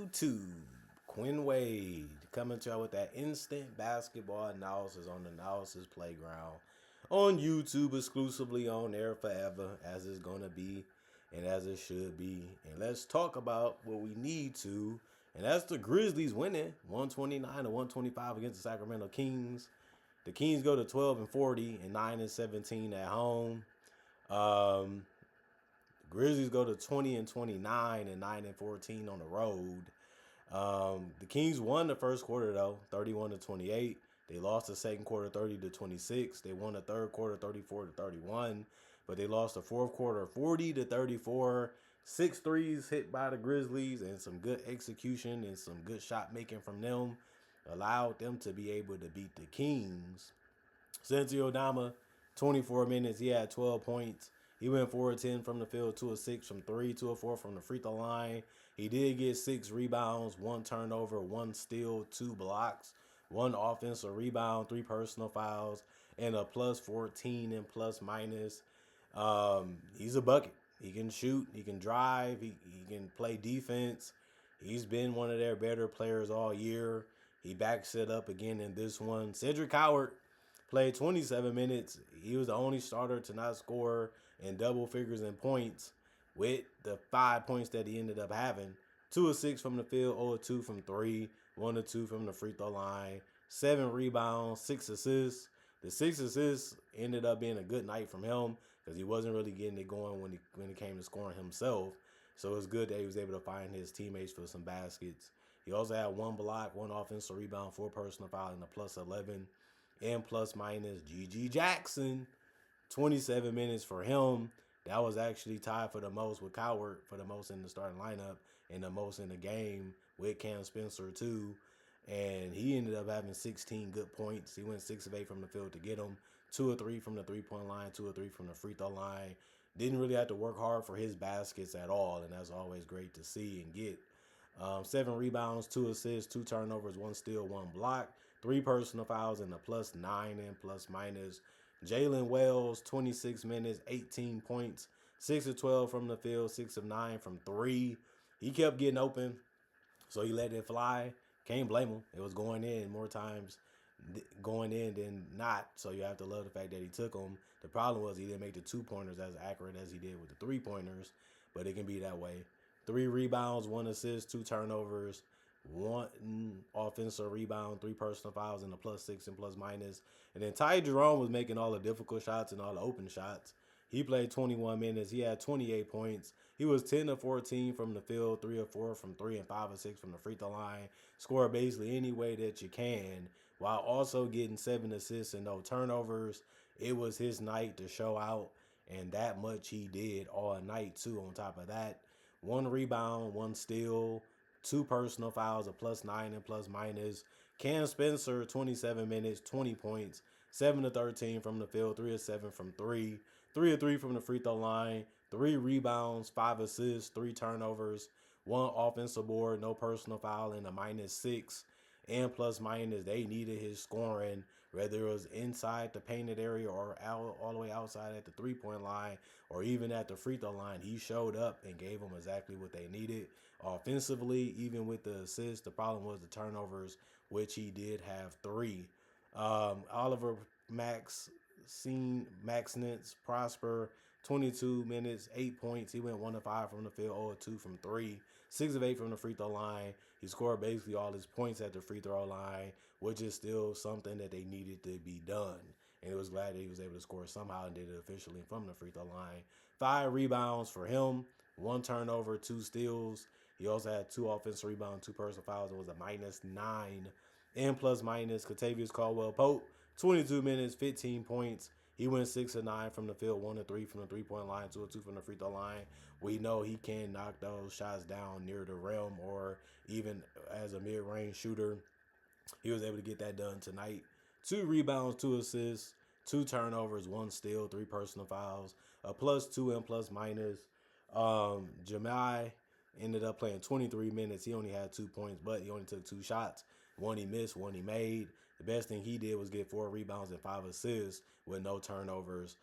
YouTube. Quinn Wade coming to you with that instant basketball analysis on the Analysis Playground on YouTube, exclusively on there forever, as it's going to be and as it should be. And let's talk about what we need to, and that's the Grizzlies winning 129 to 125 against the Sacramento Kings. The Kings go to 12 and 40 and 9 and 17 at home. Grizzlies go to 20 and 29 and 9 and 14 on the road. The Kings won the first quarter though, 31 to 28. They lost the second quarter 30 to 26. They won the third quarter 34 to 31, but they lost the fourth quarter 40 to 34. 6 threes hit by the Grizzlies and some good execution and some good shot making from them allowed them to be able to beat the Kings. Sensi Odama, 24 minutes, he had 12 points. He went 4 of 10 from the field, 2 of 6 from 3, 2 of 4 from the free throw line. He did get 6 rebounds, 1 turnover, 1 steal, 2 blocks, 1 offensive rebound, 3 personal fouls, and a plus 14 and plus minus. He's a bucket. He can shoot, he can drive, he can play defense. He's been one of their better players all year. He backs it up again in this one. Cedric Howard played 27 minutes. He was the only starter to not score in double figures in points with the 5 points that he ended up having. 2 of 6 from the field, 0 of 2 from 3, 1 of 2 from the free throw line, 7 rebounds, 6 assists. The 6 assists ended up being a good night from him because he wasn't really getting it going when it came to scoring himself. So it was good that he was able to find his teammates for some baskets. He also had 1 block, 1 offensive rebound, 4 personal fouls, and a plus 11. And plus minus G.G. Jackson, 27 minutes for him. That was actually tied for the most with Coward for the most in the starting lineup and the most in the game with Cam Spencer too. And he ended up having 16 good points. He went 6 of 8 from the field to get them. 2 of 3 from the three-point line, 2 of 3 from the free throw line. Didn't really have to work hard for his baskets at all, and that's always great to see and get. 7 rebounds, 2 assists, 2 turnovers, 1 steal, 1 block, 3 personal fouls, and a plus 9 and plus minus. Jalen Wells, 26 minutes, 18 points, 6 of 12 from the field, 6 of 9 from 3. He kept getting open, so he let it fly. Can't blame him. It was going in more times going in than not, so you have to love the fact that he took them. The problem was he didn't make the 2-pointers as accurate as he did with the 3-pointers, but it can be that way. 3 rebounds, 1 assist, 2 turnovers, 1 offensive rebound, 3 personal fouls, and a plus 6 and plus minus. And then Ty Jerome was making all the difficult shots and all the open shots. He played 21 minutes. He had 28 points. He was 10 of 14 from the field, 3 of 4 from 3, and 5 of 6 from the free throw line. Scored basically any way that you can, while also getting 7 assists and no turnovers. It was his night to show out, and that much he did all night too. On top of that, 1 rebound, 1 steal, 2 personal fouls, a plus 9 and plus minus. Cam Spencer, 27 minutes, 20 points, 7 of 13 from the field, 3 of 7 from 3, 3 of 3 from the free throw line, 3 rebounds, 5 assists, 3 turnovers, 1 offensive board, no personal foul, and a minus 6 and plus minus. They needed his scoring, whether it was inside the painted area or out, all the way outside at the 3-point line or even at the free throw line. He showed up and gave them exactly what they needed. Offensively, even with the assists, the problem was the turnovers, which he did have 3. Oliver Maxnitz Prosper, 22 minutes, 8 points. He went 1 of 5 from the field, 0 of 2 from 3, 6 of 8 from the free throw line. He scored basically all his points at the free throw line, which is still something that they needed to be done. And it was glad that he was able to score somehow and did it officially from the free throw line. 5 rebounds for him, 1 turnover, 2 steals. He also had 2 offensive rebounds, 2 personal fouls. It was a minus 9 and plus minus. Kentavious Caldwell-Pope, 22 minutes, 15 points. He went 6 of 9 from the field, 1 of 3 from the 3-point line, 2 of 2 from the free throw line. We know he can knock those shots down near the rim or even as a mid-range shooter. He was able to get that done tonight. 2 rebounds, 2 assists, 2 turnovers, 1 steal, 3 personal fouls, a plus 2 and plus minus. Jamai ended up playing 23 minutes. He only had 2 points, but he only took 2 shots. 1 he missed, 1 he made. The best thing he did was get 4 rebounds and 5 assists with no turnovers.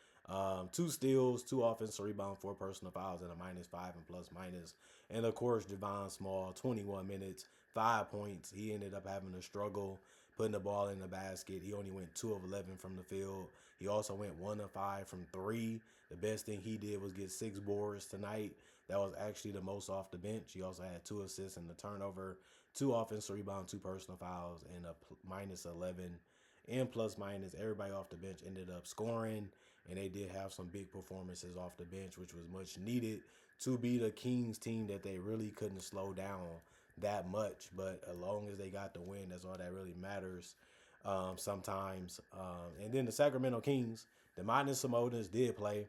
Two steals, two offensive rebounds, four personal fouls, and a -5 and plus minus. And of course, Javon Small, 21 minutes, 5 points. He ended up having a struggle putting the ball in the basket. He only went 2 of 11 from the field. He also went 1 of 5 from three. The best thing he did was get 6 boards tonight. That was actually the most off the bench. He also had 2 assists and a turnover, two offensive rebounds, two personal fouls, and a -11 and plus minus. Everybody off the bench ended up scoring, and they did have some big performances off the bench, which was much needed to be the Kings team that they really couldn't slow down that much. But as long as they got the win, that's all that really matters sometimes. And then the Sacramento Kings, Demonis Sabonis did play.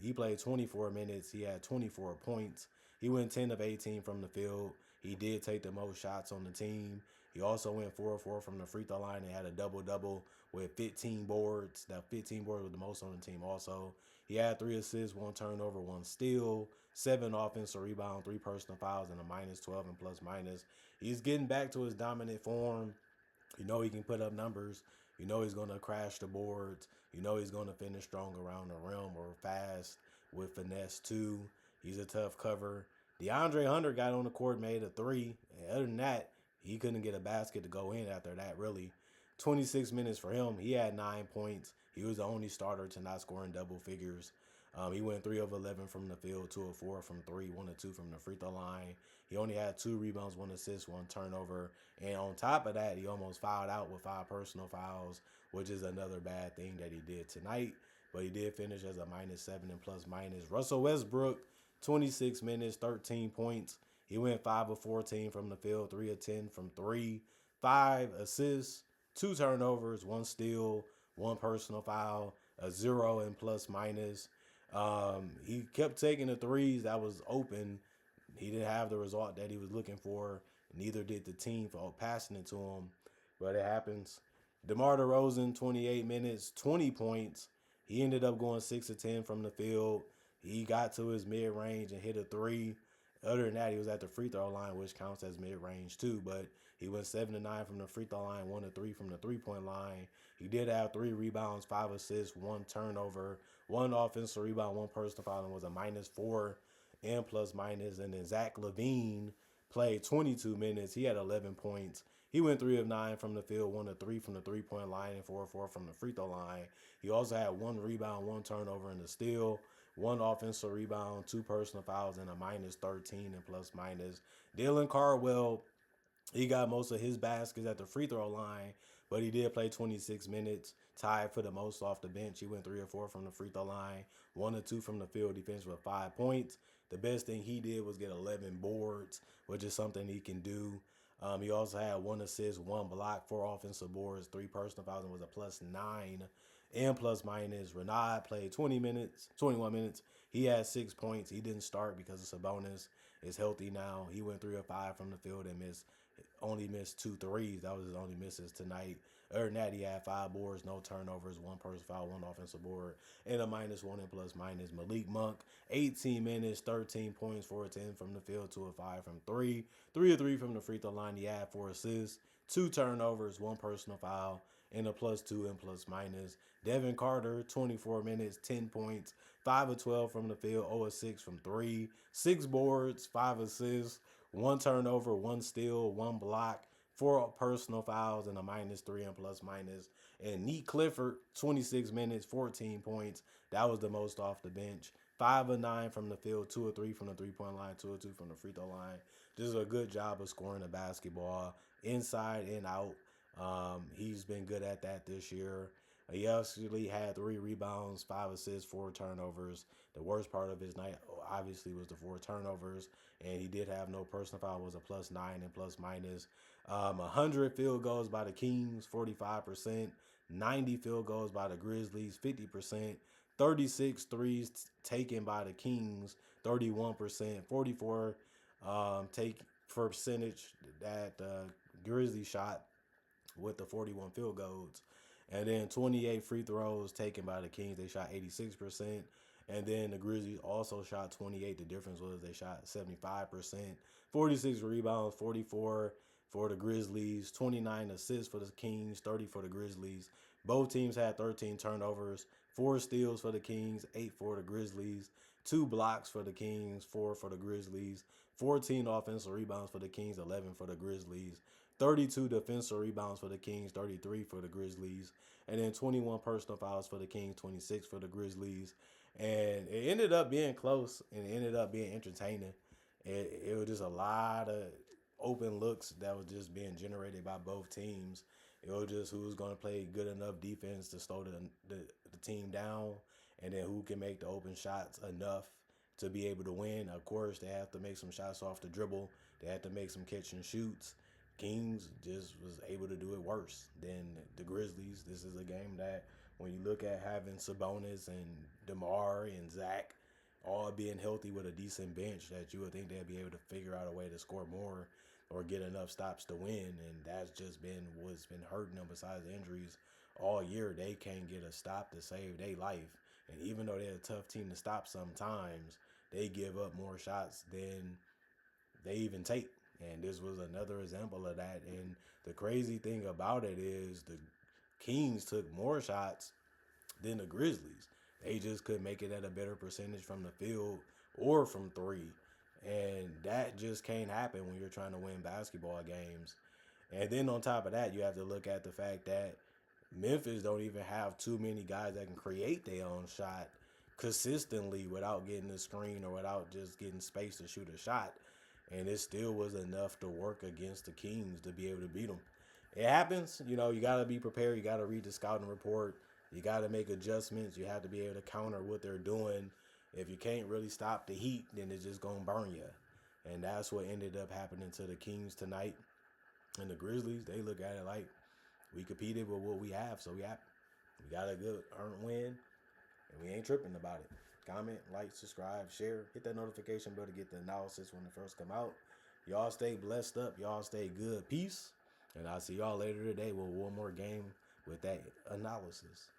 He played 24 minutes. He had 24 points. He went 10 of 18 from the field. He did take the most shots on the team. He also went 4 of 4 from the free throw line and had a double-double with 15 boards. That 15 boards was the most on the team also. He had 3 assists, 1 turnover, 1 steal, 7 offensive rebounds, 3 personal fouls, and a -12 and plus minus. He's getting back to his dominant form. You know he can put up numbers. You know he's going to crash the boards. You know he's going to finish strong around the rim or fast with finesse too. He's a tough cover. DeAndre Hunter got on the court, made a three. And other than that, he couldn't get a basket to go in after that, really. 26 minutes for him. He had 9 points. He was the only starter to not score in double figures. He went 3 of 11 from the field, 2 of 4 from three, 1 of 2 from the free throw line. He only had 2 rebounds, 1 assist, 1 turnover. And on top of that, he almost fouled out with 5 personal fouls, which is another bad thing that he did tonight. But he did finish as a -7 and plus minus. Russell Westbrook, 26 minutes, 13 points. He went 5 of 14 from the field, 3 of 10 from three, 5 assists, 2 turnovers, 1 steal, 1 personal foul, a 0 and plus minus. He kept taking the threes that was open. He didn't have the result that he was looking for. Neither did the team for passing it to him, but it happens. DeMar DeRozan, 28 minutes, 20 points. He ended up going 6 of 10 from the field. He got to his mid-range and hit a three. Other than that, he was at the free throw line, which counts as mid-range too, but he went 7 of 9 from the free throw line, 1 of 3 from the three-point line. He did have 3 rebounds, 5 assists, 1 turnover, 1 offensive rebound, 1 personal foul, and was a -4 and plus minus. And then Zach LaVine played 22 minutes. He had 11 points. He went 3 of 9 from the field, 1 of 3 from the three-point line, and 4 of 4 from the free throw line. He also had 1 rebound, 1 turnover, and a steal, 1 offensive rebound, 2 personal fouls, and a -13 and plus minus. Dylan Cardwell, he got most of his baskets at the free throw line, but he did play 26 minutes, tied for the most off the bench. He went 3 of 4 from the free throw line, 1 of 2 from the field. He finished with 5 points. The best thing he did was get 11 boards, which is something he can do. He also had 1 assist, 1 block, 4 offensive boards, 3 personal fouls, and was a +9 and plus minus. Renard played 21 minutes. He had 6 points. He didn't start because it's a bonus. Is healthy now. He went 3 of 5 from the field and only missed 2 threes. That was his only misses tonight. Other than that, he had 5 boards, no turnovers, 1 personal foul, 1 offensive board, and a -1 and plus minus. Malik Monk, 18 minutes, 13 points, 4 of 10 from the field, 2 of 5 from three, 3 of 3 from the free throw line. He had 4 assists, 2 turnovers, 1 personal foul, and a +2 and plus minus. Devin Carter, 24 minutes, 10 points, 5 of 12 from the field, 0 of 6 from three, 6 boards, 5 assists, 1 turnover, 1 steal, 1 block, 4 personal fouls, and a -3 and plus minus. And Neat Clifford, 26 minutes, 14 points. That was the most off the bench. 5 of 9 from the field, 2 of 3 from the three-point line, 2 of 2 from the free throw line. Just a good job of scoring the basketball inside and out. He's been good at that this year. He actually had 3 rebounds, 5 assists, 4 turnovers. The worst part of his night, obviously, was the 4 turnovers, and he did have no personal foul. Was a +9 and plus minus. 100 field goals by the Kings, 45%. 90 field goals by the Grizzlies, 50%. 36 threes taken by the Kings, 31%. 44 take percentage that the Grizzlies shot with the 41 field goals. And then 28 free throws taken by the Kings. They shot 86%. And then the Grizzlies also shot 28. The difference was they shot 75%. 46 rebounds, 44 for the Grizzlies. 29 assists for the Kings, 30 for the Grizzlies. Both teams had 13 turnovers. 4 steals for the Kings, 8 for the Grizzlies, 2 blocks for the Kings, 4 for the Grizzlies, 14 offensive rebounds for the Kings, 11 for the Grizzlies, 32 defensive rebounds for the Kings, 33 for the Grizzlies, and then 21 personal fouls for the Kings, 26 for the Grizzlies. And it ended up being close, and it ended up being entertaining. It was just a lot of open looks that was just being generated by both teams. It was just who was going to play good enough defense to slow the team down, and then who can make the open shots enough to be able to win. Of course, they have to make some shots off the dribble. They have to make some catch and shoots. Kings just was able to do it worse than the Grizzlies. This is a game that when you look at having Sabonis and DeMar and Zach all being healthy with a decent bench, that you would think they'd be able to figure out a way to score more or get enough stops to win. And that's just been what's been hurting them besides injuries all year. They can't get a stop to save their life. And even though they're a tough team to stop sometimes, they give up more shots than they even take. And this was another example of that. And the crazy thing about it is the Kings took more shots than the Grizzlies. They just couldn't make it at a better percentage from the field or from three. And that just can't happen when you're trying to win basketball games. And then on top of that, you have to look at the fact that Memphis don't even have too many guys that can create their own shot consistently without getting the screen or without just getting space to shoot a shot. And it still was enough to work against the Kings to be able to beat them. It happens. You know, you got to be prepared. You got to read the scouting report. You got to make adjustments. You have to be able to counter what they're doing. If you can't really stop the heat, then it's just going to burn you. And that's what ended up happening to the Kings tonight. And the Grizzlies, they look at it like we competed with what we have, so we got a good earned win, and we ain't tripping about it. Comment, like, subscribe, share. Hit that notification bell to get the analysis when it first come out. Y'all stay blessed up. Y'all stay good. Peace. And I'll see y'all later today with one more game with that analysis.